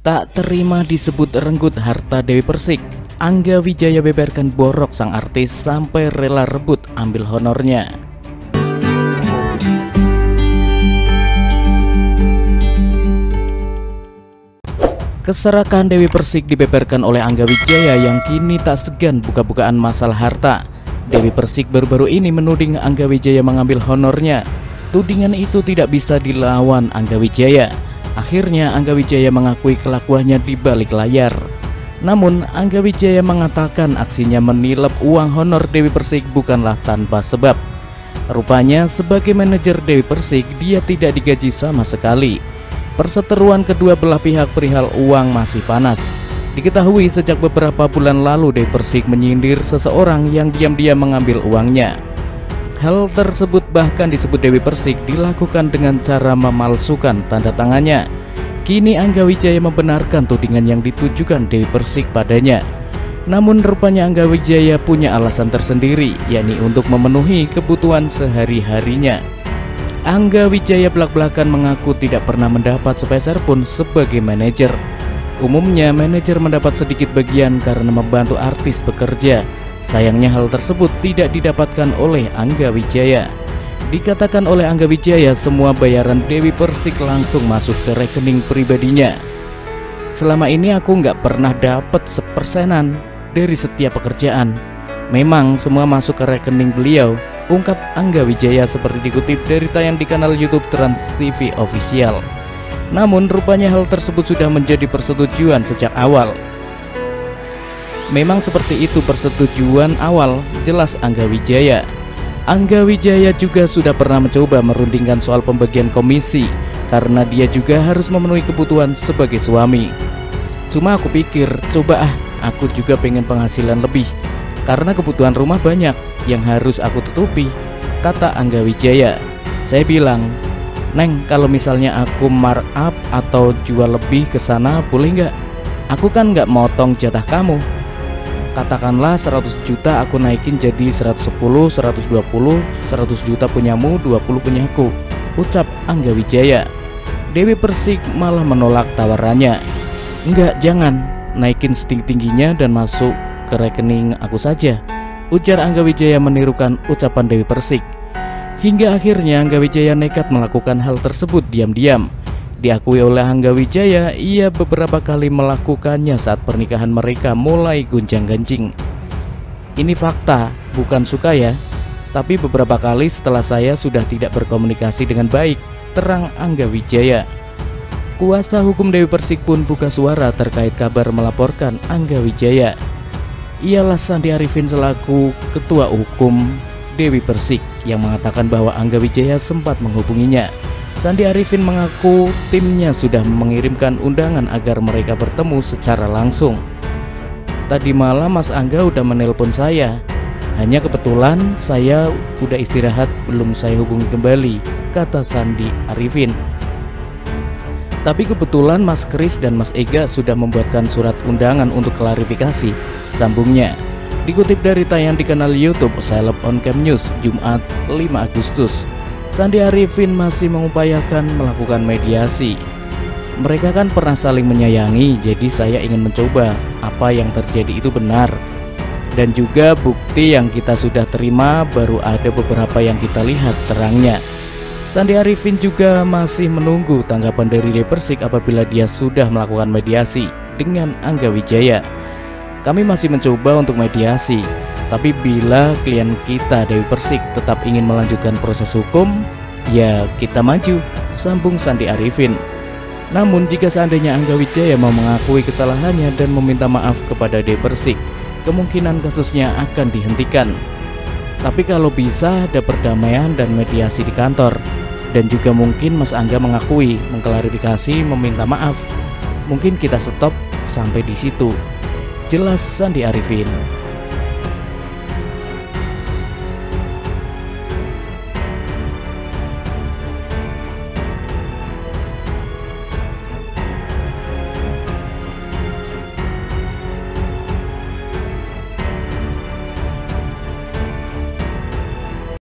Tak terima disebut renggut harta Dewi Persik, Angga Wijaya beberkan borok sang artis sampai rela rebut ambil honornya. Keserakan Dewi Persik dibeberkan oleh Angga Wijaya yang kini tak segan buka-bukaan masalah harta. Dewi Persik baru-baru ini menuding Angga Wijaya mengambil honornya. Tudingan itu tidak bisa dilawan Angga Wijaya. Akhirnya Angga Wijaya mengakui kelakuannya di balik layar. Namun Angga Wijaya mengatakan aksinya menilep uang honor Dewi Persik bukanlah tanpa sebab. Rupanya sebagai manajer Dewi Persik dia tidak digaji sama sekali. Perseteruan kedua belah pihak perihal uang masih panas. Diketahui sejak beberapa bulan lalu Dewi Persik menyindir seseorang yang diam-diam mengambil uangnya. Hal tersebut bahkan disebut Dewi Persik dilakukan dengan cara memalsukan tanda tangannya. Kini Angga Wijaya membenarkan tudingan yang ditujukan Dewi Persik padanya. Namun rupanya Angga Wijaya punya alasan tersendiri, yakni untuk memenuhi kebutuhan sehari-harinya. Angga Wijaya belak-belakan mengaku tidak pernah mendapat sepeser pun sebagai manajer. Umumnya manajer mendapat sedikit bagian karena membantu artis bekerja. Sayangnya hal tersebut tidak didapatkan oleh Angga Wijaya. Dikatakan oleh Angga Wijaya semua bayaran Dewi Persik langsung masuk ke rekening pribadinya. Selama ini aku nggak pernah dapat sepersenan dari setiap pekerjaan. Memang semua masuk ke rekening beliau, ungkap Angga Wijaya seperti dikutip dari tayang di kanal YouTube Trans TV Official. Namun rupanya hal tersebut sudah menjadi persetujuan sejak awal. Memang seperti itu persetujuan awal, jelas Angga Wijaya. Angga Wijaya juga sudah pernah mencoba merundingkan soal pembagian komisi karena dia juga harus memenuhi kebutuhan sebagai suami. Cuma aku pikir, coba aku juga pengen penghasilan lebih karena kebutuhan rumah banyak yang harus aku tutupi, kata Angga Wijaya. Saya bilang, "Neng, kalau misalnya aku markup atau jual lebih ke sana boleh nggak? Aku kan nggak motong jatah kamu. Katakanlah 100 juta aku naikin jadi 110, 120, 100 juta punyamu, 20 punyaku," ucap Angga Wijaya. Dewi Persik malah menolak tawarannya. "Enggak, jangan, naikin setinggi-tingginya dan masuk ke rekening aku saja," ujar Angga Wijaya menirukan ucapan Dewi Persik. Hingga akhirnya Angga Wijaya nekat melakukan hal tersebut diam-diam. Diakui oleh Angga Wijaya, ia beberapa kali melakukannya saat pernikahan mereka mulai gonjang-ganjing. "Ini fakta, bukan suka ya. Tapi beberapa kali setelah saya sudah tidak berkomunikasi dengan baik," terang Angga Wijaya. Kuasa hukum Dewi Persik pun buka suara terkait kabar melaporkan Angga Wijaya. Ialah Sandi Arifin selaku ketua hukum Dewi Persik yang mengatakan bahwa Angga Wijaya sempat menghubunginya. Sandi Arifin mengaku timnya sudah mengirimkan undangan agar mereka bertemu secara langsung. "Tadi malam Mas Angga udah menelpon saya. Hanya kebetulan saya udah istirahat, belum saya hubungi kembali," kata Sandi Arifin. "Tapi kebetulan Mas Kris dan Mas Ega sudah membuatkan surat undangan untuk klarifikasi," sambungnya. Dikutip dari tayang di kanal YouTube Celeb On Cam News Jumat 5 Agustus, Sandi Arifin masih mengupayakan melakukan mediasi. "Mereka kan pernah saling menyayangi, jadi saya ingin mencoba apa yang terjadi itu benar. Dan juga bukti yang kita sudah terima baru ada beberapa yang kita lihat," terangnya. Sandi Arifin juga masih menunggu tanggapan dari Dewi Persik apabila dia sudah melakukan mediasi dengan Angga Wijaya. "Kami masih mencoba untuk mediasi, tapi bila klien kita Dewi Persik tetap ingin melanjutkan proses hukum, ya kita maju," sambung Sandi Arifin. Namun jika seandainya Angga Wijaya mau mengakui kesalahannya dan meminta maaf kepada Dewi Persik, kemungkinan kasusnya akan dihentikan. Tapi kalau bisa ada perdamaian dan mediasi di kantor, dan juga mungkin Mas Angga mengakui, mengklarifikasi, meminta maaf, mungkin kita stop sampai di situ, jelas Sandi Arifin.